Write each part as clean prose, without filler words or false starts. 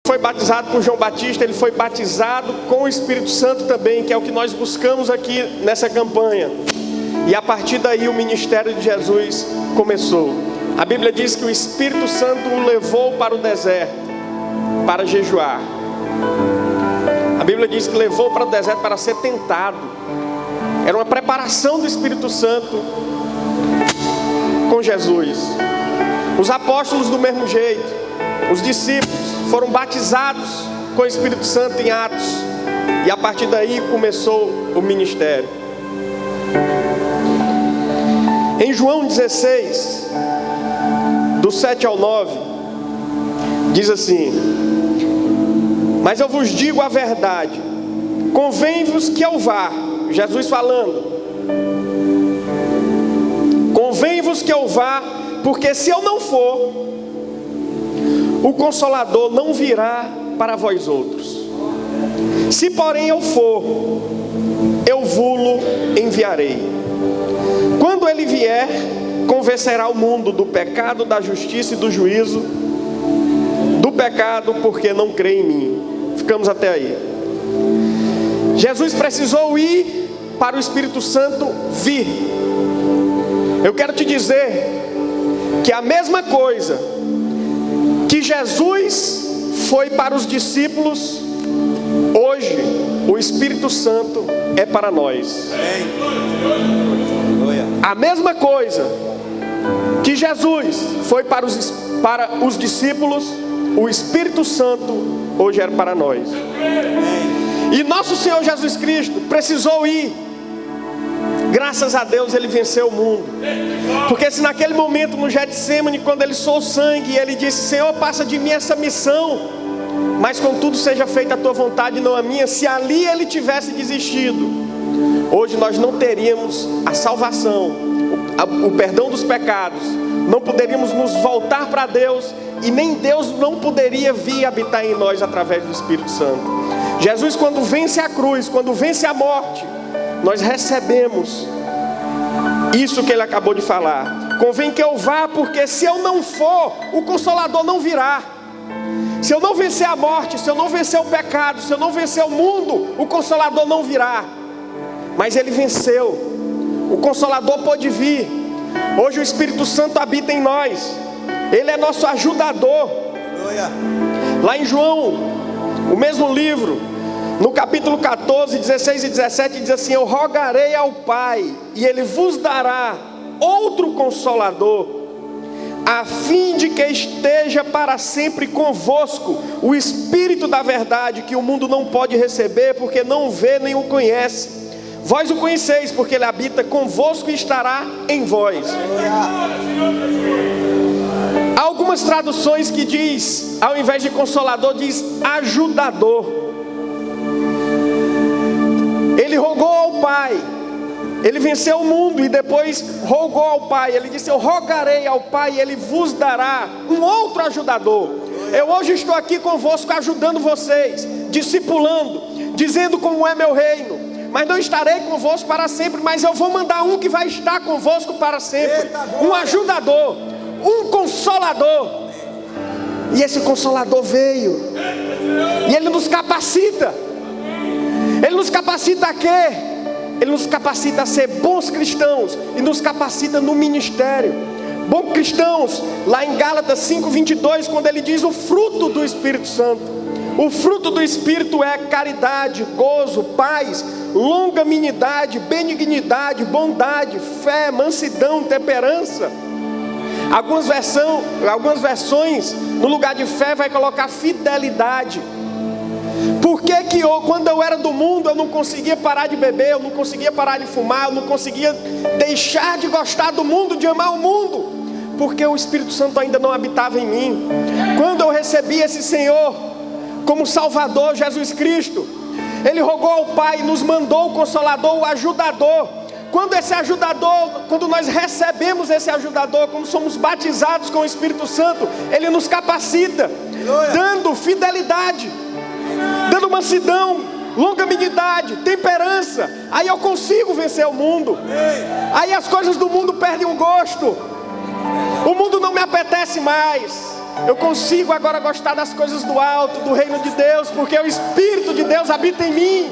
foi batizado por João Batista, ele foi batizado com o Espírito Santo também, que é o que nós buscamos aqui nessa campanha. E a partir daí o ministério de Jesus começou. A Bíblia diz que o Espírito Santo o levou para o deserto, para jejuar. A Bíblia diz que levou para o deserto para ser tentado. Era uma preparação do Espírito Santo com Jesus. Os apóstolos do mesmo jeito. Os discípulos foram batizados com o Espírito Santo em Atos. E a partir daí começou o ministério. Em João 16, do 7 ao 9, diz assim: mas eu vos digo a verdade, convém-vos que eu vá. Jesus falando: convém-vos que eu vá, porque se eu não for, o Consolador não virá para vós outros. Se porém eu for, eu vou-lo enviarei. Quando ele vier, convencerá o mundo do pecado, da justiça e do juízo. Do pecado, porque não crê em mim. Ficamos até aí. Jesus precisou ir para o Espírito Santo vir. Eu quero te dizer que a mesma coisa que Jesus foi para os discípulos, hoje o Espírito Santo é para nós. A mesma coisa que Jesus foi para os discípulos, o Espírito Santo hoje era para nós. E nosso Senhor Jesus Cristo precisou ir. Graças a Deus ele venceu o mundo. Porque se naquele momento no Getsemane, quando ele soou sangue, ele disse: Senhor, passa de mim essa missão, mas contudo seja feita a tua vontade e não a minha. Se ali ele tivesse desistido, hoje nós não teríamos a salvação, o perdão dos pecados, não poderíamos nos voltar para Deus, e nem Deus não poderia vir habitar em nós através do Espírito Santo. Jesus, quando vence a cruz, quando vence a morte, nós recebemos isso que ele acabou de falar: convém que eu vá, porque se eu não for, o Consolador não virá. Se eu não vencer a morte, se eu não vencer o pecado, se eu não vencer o mundo, o Consolador não virá. Mas ele venceu, o Consolador pôde vir. Hoje o Espírito Santo habita em nós, ele é nosso ajudador. Lá em João, o mesmo livro, no capítulo 14, 16 e 17, diz assim: eu rogarei ao Pai, e ele vos dará outro Consolador, a fim de que esteja para sempre convosco, o Espírito da verdade, que o mundo não pode receber, porque não vê nem o conhece. Vós o conheceis, porque ele habita convosco e estará em vós. Há algumas traduções que diz, ao invés de Consolador, diz ajudador. Ele rogou ao Pai, ele venceu o mundo e depois rogou ao Pai. Ele disse: eu rogarei ao Pai e ele vos dará um outro ajudador. Eu hoje estou aqui convosco, ajudando vocês, discipulando, dizendo como é meu reino. Mas não estarei convosco para sempre, mas eu vou mandar um que vai estar convosco para sempre. Um ajudador, um consolador. E esse consolador veio, e ele nos capacita. Ele nos capacita a quê? Ele nos capacita a ser bons cristãos, e nos capacita no ministério. Bons cristãos, lá em Gálatas 5:22, quando ele diz o fruto do Espírito Santo. O fruto do Espírito é caridade, gozo, paz, longanimidade, benignidade, bondade, fé, mansidão, temperança. Algumas versões, no lugar de fé, vai colocar fidelidade. Por que que quando eu era do mundo, eu não conseguia parar de beber, eu não conseguia parar de fumar, eu não conseguia deixar de gostar do mundo, de amar o mundo? Porque o Espírito Santo ainda não habitava em mim. Quando eu recebi esse Senhor como Salvador, Jesus Cristo, ele rogou ao Pai, nos mandou o Consolador, o ajudador. Quando nós recebemos esse ajudador, quando somos batizados com o Espírito Santo, ele nos capacita, dando fidelidade, dando mansidão, longanimidade, temperança. Aí eu consigo vencer o mundo. Aí as coisas do mundo perdem o gosto. O mundo não me apetece mais. Eu consigo agora gostar das coisas do alto, do reino de Deus, porque o Espírito de Deus habita em mim.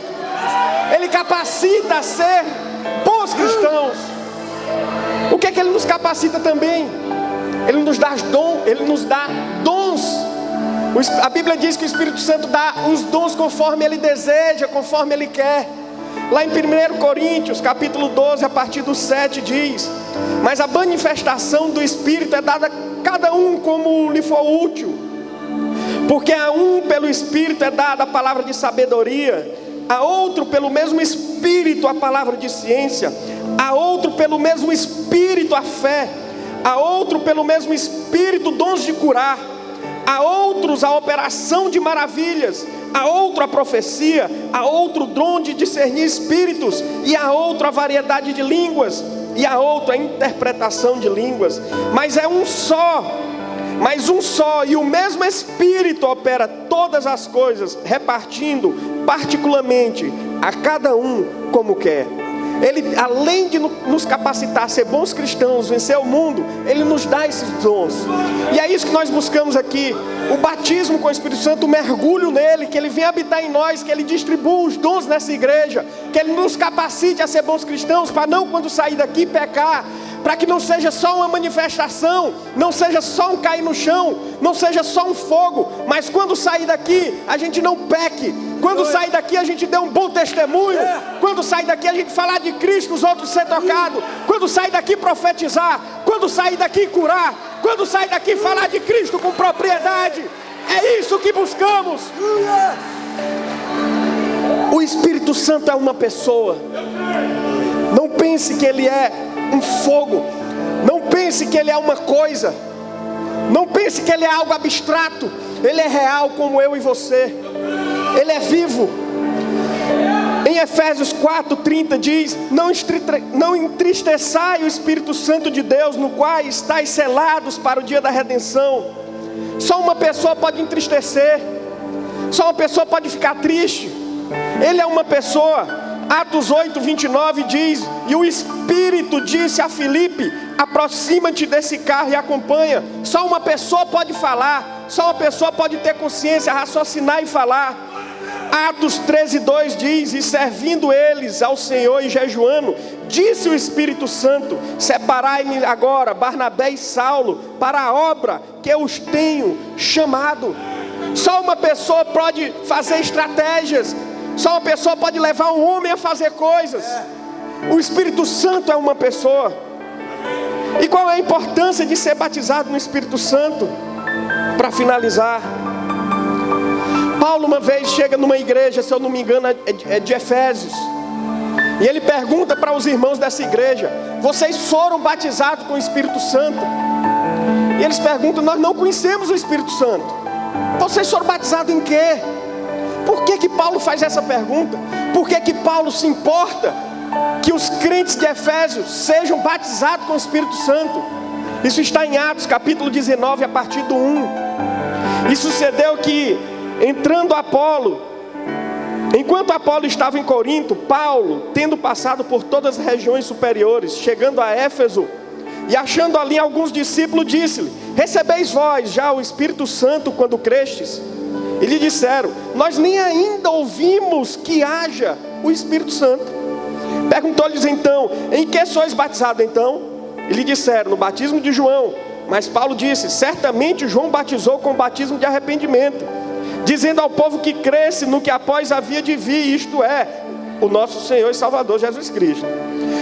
Ele capacita a ser bons cristãos. O que é que Ele nos capacita também? Ele nos dá dons. A Bíblia diz que o Espírito Santo dá os dons conforme Ele deseja, conforme Ele quer. Lá em 1 Coríntios, capítulo 12, a partir do 7, diz: mas a manifestação do Espírito é dada a cada um como lhe for útil. Porque a um pelo Espírito é dada a palavra de sabedoria, a outro pelo mesmo Espírito a palavra de ciência, a outro pelo mesmo Espírito a fé, a outro pelo mesmo Espírito dons de curar, a outros a operação de maravilhas, a outro a profecia, a outro dom de discernir espíritos, e a outro a variedade de línguas, e a outro a interpretação de línguas. Mas é um só, e o mesmo Espírito opera todas as coisas, repartindo particularmente a cada um como quer. Ele, além de nos capacitar a ser bons cristãos, vencer o mundo, Ele nos dá esses dons. E é isso que nós buscamos aqui. O batismo com o Espírito Santo, o mergulho nele, que Ele venha habitar em nós, que Ele distribua os dons nessa igreja, que Ele nos capacite a ser bons cristãos, para não, quando sair daqui, pecar. Para que não seja só uma manifestação, não seja só um cair no chão, não seja só um fogo, mas quando sair daqui, a gente não peque. Quando sair daqui, a gente dê um bom testemunho. Quando sair daqui, a gente falar de Cristo, os outros ser tocados. Quando sair daqui, profetizar. Quando sair daqui, curar. Quando sair daqui, falar de Cristo com propriedade. É isso que buscamos. O Espírito Santo é uma pessoa. Não pense que Ele é um fogo. Não pense que Ele é uma coisa. Não pense que Ele é algo abstrato. Ele é real como eu e você. Ele é vivo. Em Efésios 4:30 diz: não entristeçai o Espírito Santo de Deus, no qual estáis selados para o dia da redenção. Só uma pessoa pode entristecer. Só uma pessoa pode ficar triste. Ele é uma pessoa. Atos 8:29 diz: e o Espírito disse a Filipe: aproxima-te desse carro e acompanha. Só uma pessoa pode falar. Só uma pessoa pode ter consciência, raciocinar e falar. Atos 13:2 diz: e servindo eles ao Senhor e jejuando, disse o Espírito Santo: separai-me agora Barnabé e Saulo para a obra que eu os tenho chamado. Só uma pessoa pode fazer estratégias. Só uma pessoa pode levar um homem a fazer coisas. O Espírito Santo é uma pessoa. E qual é a importância de ser batizado no Espírito Santo? Para finalizar, Paulo uma vez chega numa igreja, se eu não me engano é de Efésios, e ele pergunta para os irmãos dessa igreja: vocês foram batizados com o Espírito Santo? E eles perguntam: nós não conhecemos o Espírito Santo. Vocês foram batizados em quê? Por que Paulo faz essa pergunta? Por que Paulo se importa que os crentes de Efésios sejam batizados com o Espírito Santo? Isso está em Atos capítulo 19, a partir do 1. E sucedeu que, enquanto Apolo estava em Corinto, Paulo, tendo passado por todas as regiões superiores, chegando a Éfeso e achando ali alguns discípulos, disse-lhe: recebeis vós já o Espírito Santo quando crestes? E lhe disseram: nós nem ainda ouvimos que haja o Espírito Santo. Perguntou-lhes então: em que sois batizados então? E lhe disseram: no batismo de João. Mas Paulo disse: certamente João batizou com o batismo de arrependimento, dizendo ao povo que cresce no que após havia de vir, isto é, o nosso Senhor e Salvador Jesus Cristo.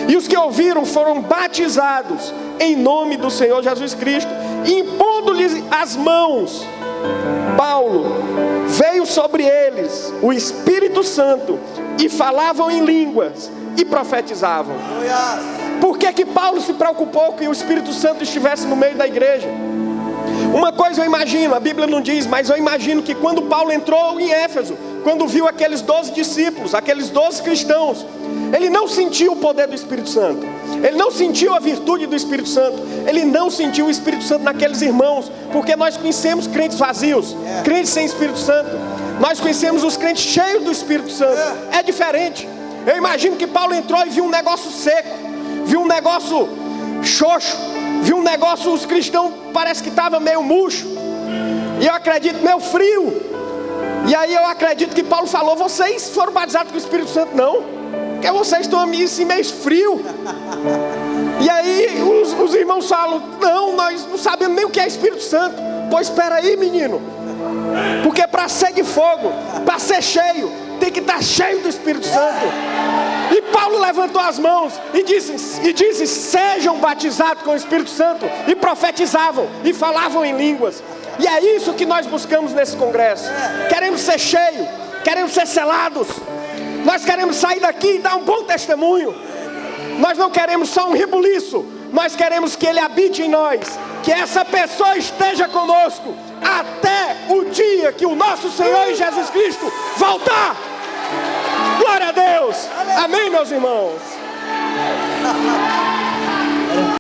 E os que ouviram foram batizados em nome do Senhor Jesus Cristo, e impondo-lhes as mãos, Paulo, veio sobre eles o Espírito Santo, e falavam em línguas e profetizavam. Por que Paulo se preocupou que o Espírito Santo estivesse no meio da igreja? Uma coisa eu imagino, a Bíblia não diz, mas eu imagino que quando Paulo entrou em Éfeso, quando viu aqueles 12 discípulos, aqueles 12 cristãos, ele não sentiu o poder do Espírito Santo, ele não sentiu a virtude do Espírito Santo, ele não sentiu o Espírito Santo naqueles irmãos, porque nós conhecemos crentes vazios, crentes sem Espírito Santo. Nós conhecemos os crentes cheios do Espírito Santo. É diferente. Eu imagino que Paulo entrou e viu um negócio seco, viu um negócio xoxo, viu um negócio, os cristãos parece que estavam meio murcho. E eu acredito, meu frio. E aí eu acredito que Paulo falou, vocês foram batizados com o Espírito Santo? Não, porque vocês estão assim meio frio. E aí os irmãos falam, não, nós não sabemos nem o que é Espírito Santo. Pois espera aí, menino, porque para ser de fogo, para ser cheio, tem que estar cheio do Espírito Santo. E Paulo levantou as mãos e disse, sejam batizados com o Espírito Santo. E profetizavam e falavam em línguas. E é isso que nós buscamos nesse congresso. Queremos ser cheios, queremos ser selados. Nós queremos sair daqui e dar um bom testemunho. Nós não queremos só um rebuliço, nós queremos que Ele habite em nós, que essa pessoa esteja conosco até o dia que o nosso Senhor Jesus Cristo voltar. Glória a Deus. Amém, meus irmãos.